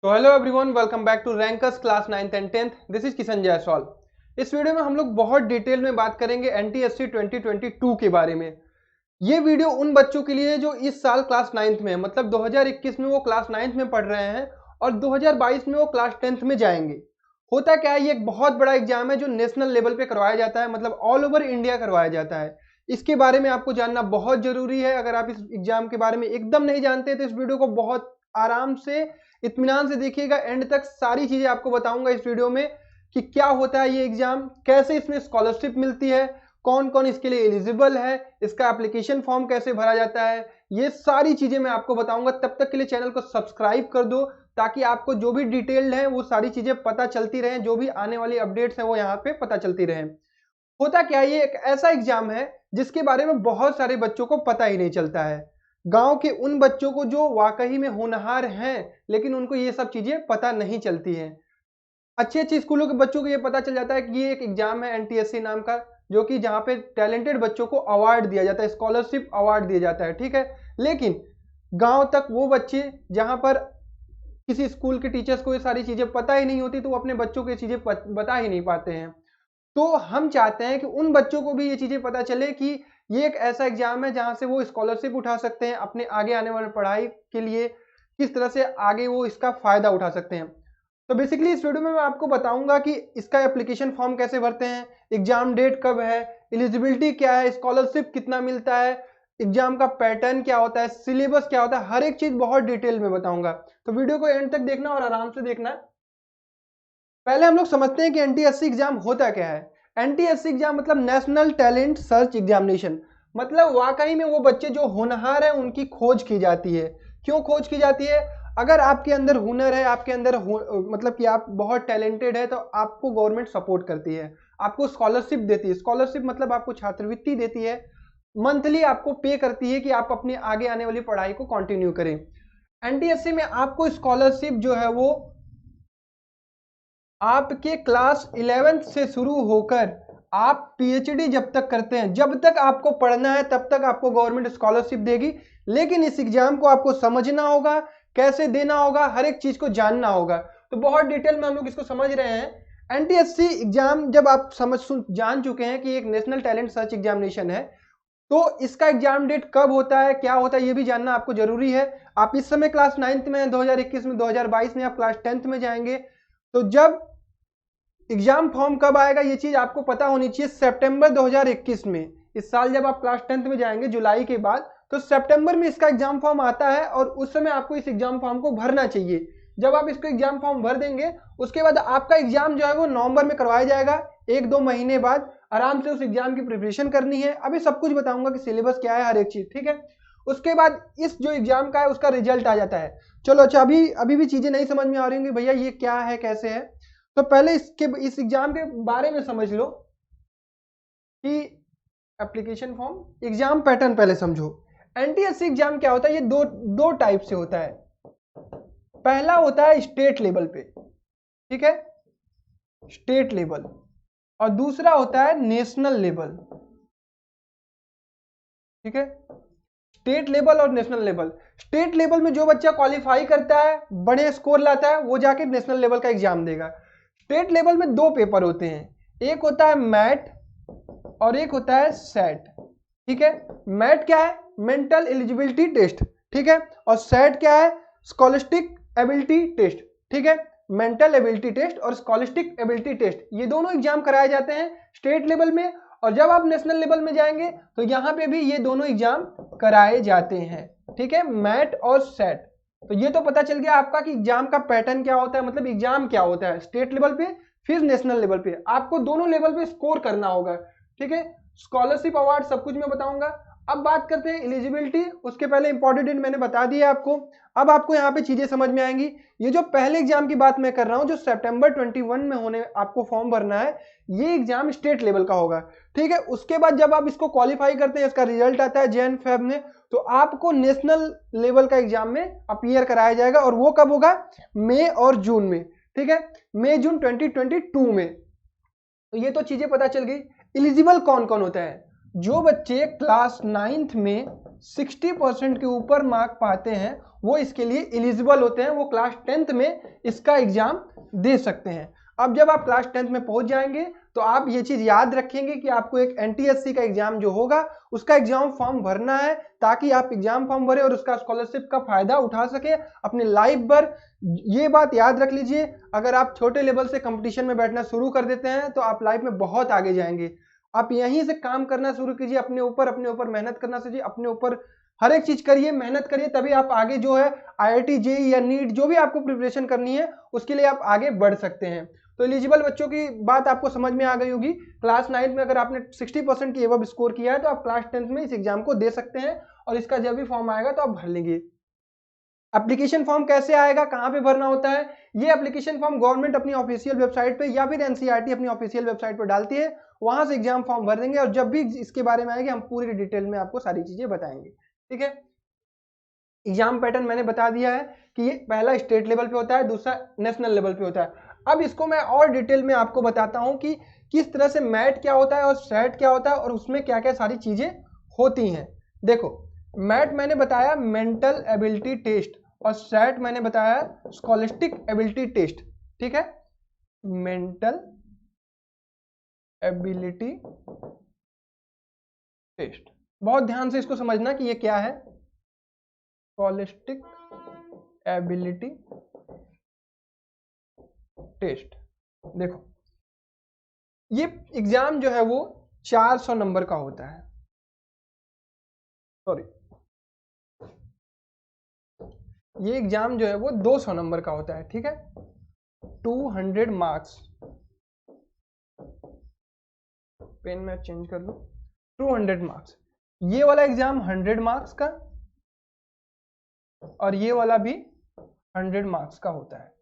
तो hello everyone, welcome back to Rankers class 9th and 10th। This is Kishan Jaiswal. इस video में हम लोग बहुत डिटेल में बात करेंगे एनटीएससी 2022 के बारे में। ये वीडियो उन बच्चों के लिए जो इस साल क्लास 9th में है, मतलब 2021 में वो क्लास 9th में पढ़ रहे हैं और 2022 में वो क्लास 10th में जाएंगे। होता क्या है, ये एक बहुत बड़ा एग्जाम है जो नेशनल लेवल पे करवाया जाता है, मतलब ऑल ओवर इंडिया करवाया जाता है। इसके बारे में आपको जानना बहुत जरूरी है। अगर आप इस एग्जाम के बारे में एकदम नहीं जानते तो इस वीडियो को बहुत आराम से, इत्मीनान से देखिएगा। एंड तक सारी चीजें आपको बताऊंगा इस वीडियो में कि क्या होता है ये एग्जाम, कैसे इसमें स्कॉलरशिप मिलती है, कौन कौन इसके लिए एलिजिबल है, इसका एप्लीकेशन फॉर्म कैसे भरा जाता है, ये सारी चीजें मैं आपको बताऊंगा। तब तक के लिए चैनल को सब्सक्राइब कर दो ताकि आपको जो भी डिटेल्ड है वो सारी चीजें पता चलती रहें, जो भी आने वाली अपडेट्स हैं वो यहाँ पे पता चलती रहें। होता क्या है, ये एक ऐसा एग्जाम है जिसके बारे में बहुत सारे बच्चों को पता ही नहीं चलता है। गांव के उन बच्चों को जो वाकई में होनहार हैं लेकिन उनको ये सब चीजें पता नहीं चलती हैं। अच्छे अच्छे स्कूलों के बच्चों को ये पता चल जाता है कि ये एक एग्जाम है एनटीएससी नाम का, जो कि जहाँ पे टैलेंटेड बच्चों को अवार्ड दिया जाता है, स्कॉलरशिप अवार्ड दिया जाता है, ठीक है। लेकिन गांव तक वो बच्चे जहाँ पर किसी स्कूल के टीचर्स को ये सारी चीजें पता ही नहीं होती तो वो अपने बच्चों को ये चीजें बता ही नहीं पाते हैं। तो हम चाहते हैं कि उन बच्चों को भी ये चीजें पता चले कि ये एक ऐसा एग्जाम है जहां से वो स्कॉलरशिप उठा सकते हैं, अपने आगे आने वाले पढ़ाई के लिए किस तरह से आगे वो इसका फायदा उठा सकते हैं। तो बेसिकली इस वीडियो में मैं आपको बताऊंगा कि इसका एप्लीकेशन फॉर्म कैसे भरते हैं, एग्जाम डेट कब है, एलिजिबिलिटी क्या है, स्कॉलरशिप कितना मिलता है, एग्जाम का पैटर्न क्या होता है, सिलेबस क्या होता है, हर एक चीज बहुत डिटेल में बताऊंगा। तो वीडियो को एंड तक देखना और आराम से देखना। पहले हम लोग समझते हैं कि एनटीएससी एग्जाम होता क्या है। एनटीएससी एग्जाम मतलब नेशनल टैलेंट सर्च एग्जामिनेशन, मतलब वाकई में वो बच्चे जो होनहार हैं उनकी खोज की जाती है। क्यों खोज की जाती है? अगर आपके अंदर हुनर है, आपके अंदर मतलब कि आप बहुत टैलेंटेड है तो आपको गवर्नमेंट सपोर्ट करती है, आपको स्कॉलरशिप देती है। स्कॉलरशिप मतलब आपको छात्रवृत्ति देती है, मंथली आपको पे करती है कि आप अपने आगे आने वाली पढ़ाई को कंटिन्यू करें। एनटीएससी में आपको स्कॉलरशिप जो है वो आपके क्लास 11th से शुरू होकर आप पीएचडी जब तक करते हैं, जब तक आपको पढ़ना है तब तक आपको गवर्नमेंट स्कॉलरशिप देगी। लेकिन इस एग्जाम को आपको समझना होगा, कैसे देना होगा, हर एक चीज को जानना होगा। तो बहुत डिटेल में हम लोग इसको समझ रहे हैं। एनटीएससी एग्जाम जब आप जान चुके हैं कि एक नेशनल टैलेंट सर्च एग्जामिनेशन है, तो इसका एग्जाम डेट कब होता है, क्या होता है, ये भी जानना आपको जरूरी है। आप इस समय क्लास 9th में 2021 में, 2022 में आप क्लास 10th में जाएंगे। तो जब एग्जाम फॉर्म कब आएगा ये चीज आपको पता होनी चाहिए। सितंबर 2021 में, इस साल जब आप क्लास 10th में जाएंगे जुलाई के बाद, तो सितंबर में इसका एग्जाम फॉर्म आता है और उस समय आपको इस एग्जाम फॉर्म को भरना चाहिए। जब आप इसको एग्जाम फॉर्म भर देंगे उसके बाद आपका एग्जाम जो है वो नवंबर में करवाया जाएगा, 1-2 महीने बाद। आराम से उस एग्जाम की प्रिपरेशन करनी है। अभी सब कुछ बताऊंगा कि सिलेबस क्या है, हर एक चीज, ठीक है। उसके बाद इस जो एग्जाम का है उसका रिजल्ट आ जाता है। चलो अच्छा, अभी भी चीजें नहीं समझ में आ रही होंगी, भैया ये क्या है, कैसे है। तो पहले इस एग्जाम के बारे में समझ लो कि एप्लीकेशन फॉर्म, एग्जाम पैटर्न पहले समझो। एनटीएससी एग्जाम क्या होता है, ये दो टाइप से होता है। पहला होता है स्टेट लेवल पे, ठीक है, स्टेट लेवल, और दूसरा होता है नेशनल लेवल, ठीक है। स्टेट लेवल और नेशनल लेवल। स्टेट लेवल में जो बच्चा क्वालिफाई करता है, बड़े स्कोर लाता है, वो जाके नेशनल लेवल का एग्जाम देगा। स्टेट लेवल में 2 पेपर होते हैं, एक होता है मैट और एक होता है सेट, ठीक है। मैट क्या है? मेंटल एलिजिबिलिटी टेस्ट, ठीक है। और सेट क्या है? स्कॉलस्टिक एबिलिटी टेस्ट, ठीक है। मेंटल एबिलिटी टेस्ट और स्कॉलस्टिक एबिलिटी टेस्ट, ये दोनों एग्जाम कराए जाते हैं स्टेट लेवल में। और जब आप नेशनल लेवल में जाएंगे तो यहां पे भी ये दोनों एग्जाम कराए जाते हैं, ठीक है, मैट और सेट। तो ये तो पता चल गया आपका कि एग्जाम का पैटर्न क्या होता है, मतलब एग्जाम क्या होता है स्टेट लेवल पे फिर नेशनल लेवल पे। आपको दोनों लेवल पे स्कोर करना होगा, ठीक है। स्कॉलरशिप अवार्ड सब कुछ मैं बताऊंगा। अब बात करते हैं एलिजिबिलिटी। उसके पहले इंपॉर्टेंट डेट मैंने बता दिया आपको। अब आपको यहाँ पे चीजें समझ में आएंगी। ये जो पहले एग्जाम की बात मैं कर रहा हूँ, जो सितंबर 21 में होने आपको फॉर्म भरना है, ये एग्जाम स्टेट लेवल का होगा, ठीक है। उसके बाद जब आप इसको क्वालिफाई करते हैं, इसका रिजल्ट आता है जैन फेब में, तो आपको नेशनल लेवल का एग्जाम में अपीयर कराया जाएगा। और वो कब होगा? मई और जून में, ठीक है, मई जून 2022 में। तो ये तो चीजें पता चल गई। एलिजिबल कौन कौन होता है? जो बच्चे क्लास 9th में 60% के ऊपर मार्क पाते हैं वो इसके लिए एलिजिबल होते हैं, वो क्लास 10th में इसका एग्जाम दे सकते हैं। अब जब आप क्लास 10th में पहुंच जाएंगे तो आप ये चीज याद रखेंगे कि आपको एक एनटीएससी का एग्जाम जो होगा उसका एग्जाम फॉर्म भरना है, ताकि आप एग्जाम फॉर्म भरे और उसका स्कॉलरशिप का फायदा उठा सके अपने लाइफ भर। ये बात याद रख लीजिए, अगर आप छोटे लेवल से कंपटीशन में बैठना शुरू कर देते हैं तो आप लाइफ में बहुत आगे जाएंगे। आप यहीं से काम करना शुरू कीजिए, अपने ऊपर मेहनत करना सीखिए, अपने ऊपर हर एक चीज करिए, मेहनत करिए, तभी आप आगे जो है आईआईटी जेईई या नीट जो भी आपको प्रिपरेशन करनी है उसके लिए आप आगे बढ़ सकते हैं। तो एलिजिबल बच्चों की बात आपको समझ में आ गई होगी। क्लास 9 में अगर आपने 60% की एबव स्कोर किया है तो आप क्लास 10th में इस एग्जाम को दे सकते हैं, और इसका जब भी फॉर्म आएगा तो आप भर लेंगे। एप्लीकेशन फॉर्म कैसे आएगा, कहां पे भरना होता है? ये एप्लीकेशन फॉर्म गवर्नमेंट अपनी ऑफिशियल वेबसाइट पे या फिर एनसीईआरटी अपनी ऑफिशियल वेबसाइट पे डालती है, वहां से एग्जाम फॉर्म भर देंगे, और जब भी इसके बारे में आएगी हम पूरी डिटेल में आपको सारी चीजें बताएंगे। ठीक है, एग्जाम पैटर्न मैंने बता दिया है कि ये पहला स्टेट लेवल पे होता है, दूसरा नेशनल लेवल पे होता है। अब इसको मैं और डिटेल में आपको बताता हूं कि किस तरह से मैट क्या होता है और सेट क्या होता है और उसमें क्या क्या सारी चीजें होती हैं। देखो, मैट मैंने बताया मेंटल एबिलिटी टेस्ट, और सेट मैंने बताया स्कॉलिस्टिक एबिलिटी टेस्ट। ठीक है, मेंटल एबिलिटी टेस्ट, बहुत ध्यान से इसको समझना कि ये क्या है। स्कॉलिस्टिक एबिलिटी टेस्ट, देखो ये एग्जाम जो है वो 400 नंबर का होता है, सॉरी ये एग्जाम जो है वो 200 नंबर का होता है। ठीक है, 200 मार्क्स, पेन में चेंज कर लूं, 200 मार्क्स। ये वाला एग्जाम 100 मार्क्स का और ये वाला भी 100 मार्क्स का होता है।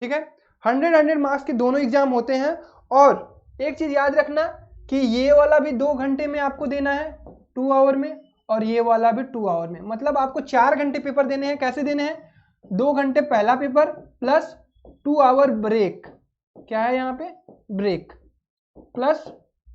ठीक है, 100 मार्क्स के दोनों एग्जाम होते हैं। और एक चीज याद रखना कि ये वाला भी 2 घंटे में आपको देना है 2 आवर में, और ये वाला भी 2 आवर में, मतलब आपको 4 घंटे पेपर देने हैं। कैसे देने हैं? 2 घंटे पहला पेपर प्लस 2 आवर ब्रेक, क्या है यहाँ पे ब्रेक, प्लस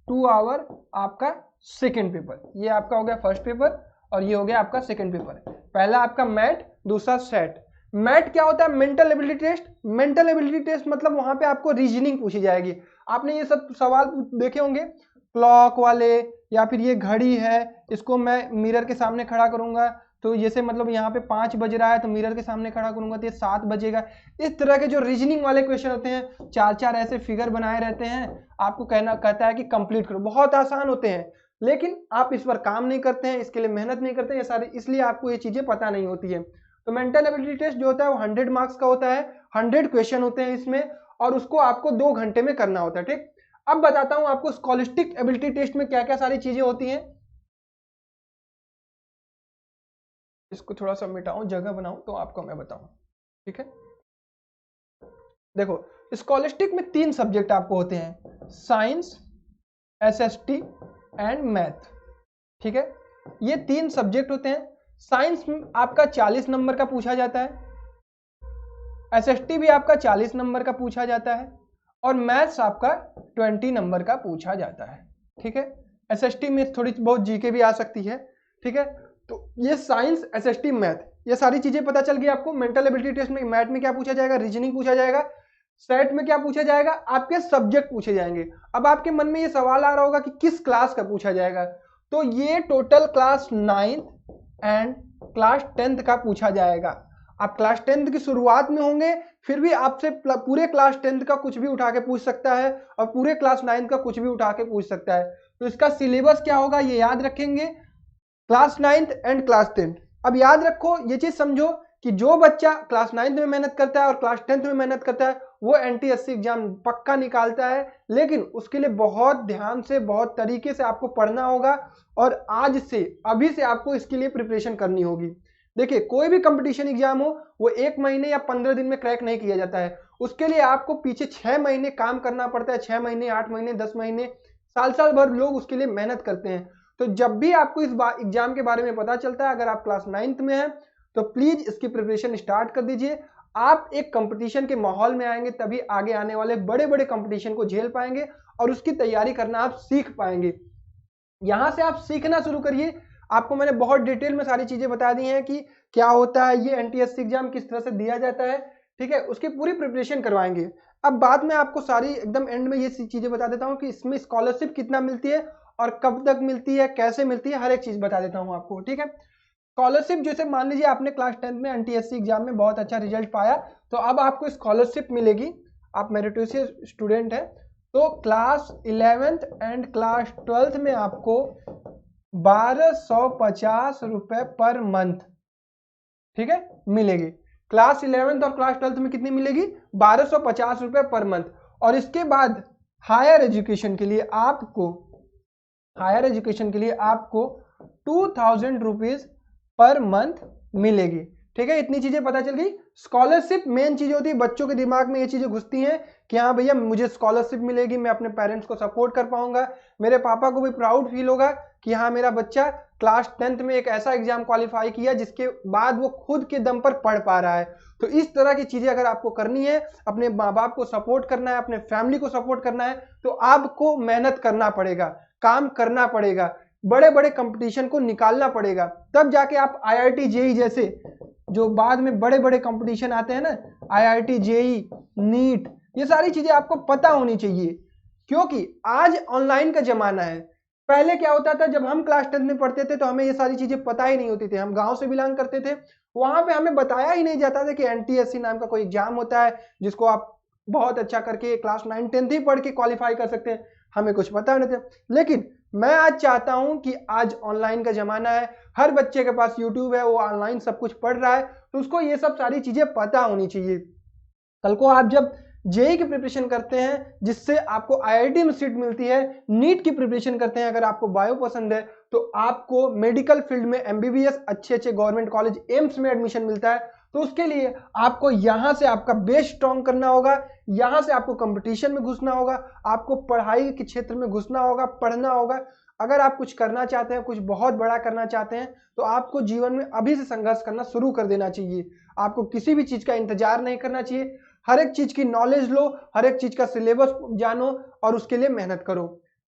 2 आवर आपका सेकेंड पेपर। ये आपका हो गया फर्स्ट पेपर और ये हो गया आपका सेकेंड पेपर। पहला आपका मैट, दूसरा सेट। मैट क्या होता है? Mental ability test. Mental ability test मतलब वहां पे आपको रीजनिंग पूछी जाएगी। आपने ये सब सवाल देखे होंगे, क्लॉक वाले, या फिर ये घड़ी है, इसको मैं मिरर के सामने खड़ा करूंगा तो जैसे मतलब यहाँ पे 5 बज रहा है तो मिरर के सामने खड़ा करूंगा तो ये 7 बजेगा। इस तरह के जो रीजनिंग वाले क्वेश्चन होते हैं, 4-4 ऐसे फिगर बनाए रहते हैं, आपको कहता है कि कंप्लीट करो। बहुत आसान होते हैं, लेकिन आप इस पर काम नहीं करते हैं, इसके लिए मेहनत नहीं करते हैं, ये सारी, इसलिए आपको ये चीजें पता नहीं होती है। तो मेंटल एबिलिटी टेस्ट जो होता है वो 100 मार्क्स का होता है, 100 क्वेश्चन होते हैं इसमें, और उसको आपको 2 घंटे में करना होता है। ठीक, अब बताता हूं आपको स्कॉलिस्टिक एबिलिटी टेस्ट में क्या क्या सारी चीजें होती हैं। इसको थोड़ा सा मिटाऊं, जगह बनाऊं तो आपको मैं बताऊं। ठीक है, देखो स्कॉलिस्टिक में 3 सब्जेक्ट आपको होते हैं, साइंस, एसएसटी एंड मैथ। ठीक है, ये 3 सब्जेक्ट होते हैं। साइंस में आपका 40 नंबर का पूछा जाता है, एसएसटी भी आपका 40 नंबर का पूछा जाता है, और मैथ्स आपका 20 नंबर का पूछा जाता है। ठीक है, एसएसटी में थोड़ी बहुत जीके भी आ सकती है। ठीक है, तो ये साइंस, एसएसटी, मैथ, ये सारी चीजें पता चल गई आपको। मेंटल एबिलिटी टेस्ट में मैथ में क्या पूछा जाएगा? रीजनिंग पूछा जाएगा। सेट में क्या पूछा जाएगा? आपके सब्जेक्ट पूछे जाएंगे। अब आपके मन में ये सवाल आ रहा होगा कि किस क्लास का पूछा जाएगा, तो ये total class 9th and class 10th का पूछा जाएगा। आप क्लास 10th की शुरुआत में होंगे, फिर भी आपसे पूरे क्लास 10th का कुछ भी उठा के पूछ सकता है, और पूरे क्लास 9th का कुछ भी उठा के पूछ सकता है। तो इसका सिलेबस क्या होगा ये याद रखेंगे, class 9th and class 10th। अब याद रखो, ये चीज समझो कि जो बच्चा क्लास 9th में मेहनत करता है और क्लास 10th में मेहनत करता है वो एनटीएससी एग्जाम पक्का निकालता है, लेकिन उसके लिए बहुत ध्यान से, बहुत तरीके से आपको पढ़ना होगा, और आज से, अभी से आपको इसके लिए प्रिपरेशन करनी होगी। देखिए, कोई भी कंपटीशन एग्जाम हो वो 1 महीने या 15 दिन में क्रैक नहीं किया जाता है। उसके लिए आपको पीछे 6 महीने काम करना पड़ता है, 6 महीने, 8 महीने, 10 महीने, साल भर लोग उसके लिए मेहनत करते हैं। तो जब भी आपको इस एग्जाम के बारे में पता चलता है, अगर आप क्लास 9th में हैं तो प्लीज इसकी प्रिपरेशन स्टार्ट कर दीजिए। आप एक कंपटीशन के माहौल में आएंगे तभी आगे आने वाले बड़े बड़े कंपटीशन को झेल पाएंगे और उसकी तैयारी करना आप सीख पाएंगे। यहां से आप सीखना शुरू करिए। आपको मैंने बहुत डिटेल में सारी चीजें बता दी हैं कि क्या होता है ये एनटीएससी एग्जाम, किस तरह से दिया जाता है, ठीक है, उसकी पूरी प्रिपरेशन करवाएंगे। अब बाद में आपको सारी एकदम एंड में ये चीजें बता देता हूँ कि इसमें स्कॉलरशिप कितना मिलती है और कब तक मिलती है, कैसे मिलती है, हर एक चीज बता देता हूँ आपको, ठीक है। स्कॉलरशिप जैसे मान लीजिए आपने क्लास 10th में एनटीएससी एग्जाम में बहुत अच्छा रिजल्ट पाया, तो अब आपको स्कॉलरशिप मिलेगी, आप मेरिटोरियस स्टूडेंट है, तो class 11th and class 12th में आपको 1250 रुपए पर मंथ, ठीक है, मिलेगी। क्लास 11th और क्लास 12th में कितनी मिलेगी? 1250 रुपए पर मंथ। और इसके बाद हायर एजुकेशन के लिए आपको 2000 रुपीज पर मंथ मिलेगी, ठीक है। इतनी चीजें पता चल गई। स्कॉलरशिप मेन चीज होती है, बच्चों के दिमाग में ये चीजें घुसती हैं कि हाँ भैया मुझे स्कॉलरशिप मिलेगी, मैं अपने पेरेंट्स को सपोर्ट कर पाऊंगा, मेरे पापा को भी प्राउड फील होगा कि हाँ मेरा बच्चा क्लास 10th में एक ऐसा एग्जाम क्वालिफाई किया जिसके बाद वो खुद के दम पर पढ़ पा रहा है। तो इस तरह की चीजें अगर आपको करनी है, अपने माँ बाप को सपोर्ट करना है, अपने फैमिली को सपोर्ट करना है, तो आपको मेहनत करना पड़ेगा, काम करना पड़ेगा, बड़े बड़े कंपटीशन को निकालना पड़ेगा, तब जाके आप आईआईटी जेई जैसे जो बाद में बड़े बड़े कंपटीशन आते हैं ना, आईआईटी जेई, नीट, ये सारी चीजें आपको पता होनी चाहिए, क्योंकि आज ऑनलाइन का जमाना है। पहले क्या होता था, जब हम क्लास 10 में पढ़ते थे तो हमें ये सारी चीजें पता ही नहीं होती थी, हम गांव से बिलोंग करते थे, वहां पे हमें बताया ही नहीं जाता था कि एनटीएससी नाम का कोई एग्जाम होता है जिसको आप बहुत अच्छा करके क्लास 9 10th ही पढ़ के क्वालिफाई कर सकते हैं, हमें कुछ पता नहीं था। लेकिन मैं आज चाहता हूं कि आज ऑनलाइन का जमाना है, हर बच्चे के पास यूट्यूब है, वो ऑनलाइन सब कुछ पढ़ रहा है, तो उसको ये सब सारी चीजें पता होनी चाहिए। कल को आप जब जेई की प्रिपरेशन करते हैं जिससे आपको आईआईटी में सीट मिलती है, नीट की प्रिपरेशन करते हैं, अगर आपको बायो पसंद है तो आपको मेडिकल फील्ड में एमबीबीएस अच्छे अच्छे गवर्नमेंट कॉलेज एम्स में एडमिशन मिलता है, तो उसके लिए आपको यहां से आपका बेस स्ट्रॉन्ग करना होगा, यहां से आपको कंपटीशन में घुसना होगा, आपको पढ़ाई के क्षेत्र में घुसना होगा, पढ़ना होगा। अगर आप कुछ करना चाहते हैं, कुछ बहुत बड़ा करना चाहते हैं, तो आपको जीवन में अभी से संघर्ष करना शुरू कर देना चाहिए। आपको किसी भी चीज का इंतजार नहीं करना चाहिए, हर एक चीज की नॉलेज लो, हर एक चीज का सिलेबस जानो और उसके लिए मेहनत करो।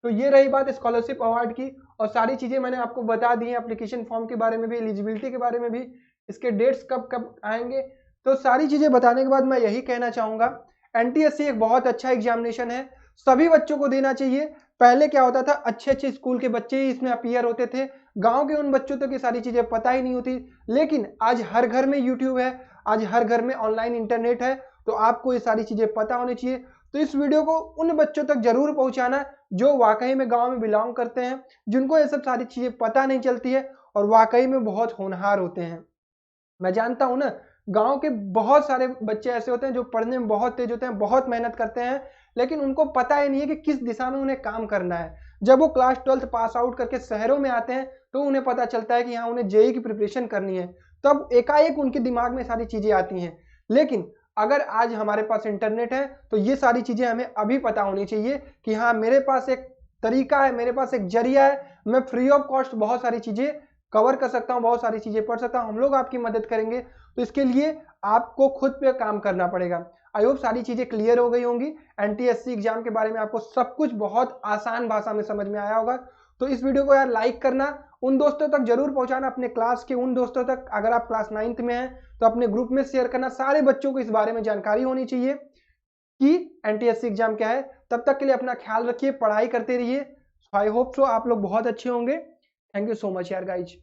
तो ये रही बात स्कॉलरशिप अवार्ड की, और सारी चीजें मैंने आपको बता दी हैं, एप्लीकेशन फॉर्म के बारे में भी, एलिजिबिलिटी के बारे में भी, इसके डेट्स कब कब आएंगे, तो सारी चीजें बताने के बाद मैं यही कहना चाहूंगा, एनटीएससी एक बहुत अच्छा एग्जामिनेशन है, सभी बच्चों को देना चाहिए। पहले क्या होता था, अच्छे अच्छे स्कूल के बच्चे ही इसमें अपीयर होते थे, गांव के उन बच्चों तक ये सारी चीजें पता ही नहीं होती, लेकिन आज हर घर में यूट्यूब है, आज हर घर में ऑनलाइन इंटरनेट है, तो आपको ये सारी चीजें पता होनी चाहिए। तो इस वीडियो को उन बच्चों तक जरूर पहुंचाना जो वाकई में गांव में बिलोंग करते हैं, जिनको ये सब सारी चीजें पता नहीं चलती है और वाकई में बहुत होनहार होते हैं। मैं जानता हूं ना, गांव के बहुत सारे बच्चे ऐसे होते हैं जो पढ़ने में बहुत तेज होते हैं, बहुत मेहनत करते हैं, लेकिन उनको पता ही नहीं है कि किस दिशा में उन्हें काम करना है। जब वो क्लास 12th पास आउट करके शहरों में आते हैं तो उन्हें पता चलता है कि हाँ उन्हें जेई की प्रिपरेशन करनी है, तब एकाएक उनके दिमाग में सारी चीजें आती हैं। लेकिन अगर आज हमारे पास इंटरनेट है तो ये सारी चीजें हमें अभी पता होनी चाहिए कि हाँ मेरे पास एक तरीका है, मेरे पास एक जरिया है, मैं फ्री ऑफ कॉस्ट बहुत सारी चीजें कवर कर सकता हूं, बहुत सारी चीजें पढ़ सकता हूं, हम लोग आपकी मदद करेंगे। तो इसके लिए आपको खुद पे काम करना पड़ेगा। आई होप सारी चीजें क्लियर हो गई होंगी, एनटीएससी एग्जाम के बारे में आपको सब कुछ बहुत आसान भाषा में समझ में आया होगा। तो इस वीडियो को यार लाइक करना, उन दोस्तों तक जरूर पहुंचाना, अपने क्लास के उन दोस्तों तक, अगर आप क्लास 9th में हैं तो अपने ग्रुप में शेयर करना, सारे बच्चों को इस बारे में जानकारी होनी चाहिए कि एनटीएससी एग्जाम क्या है। तब तक के लिए अपना ख्याल रखिए, पढ़ाई करते रहिए। आई होप सो आप लोग बहुत अच्छे होंगे। थैंक यू सो मच यार गाइज।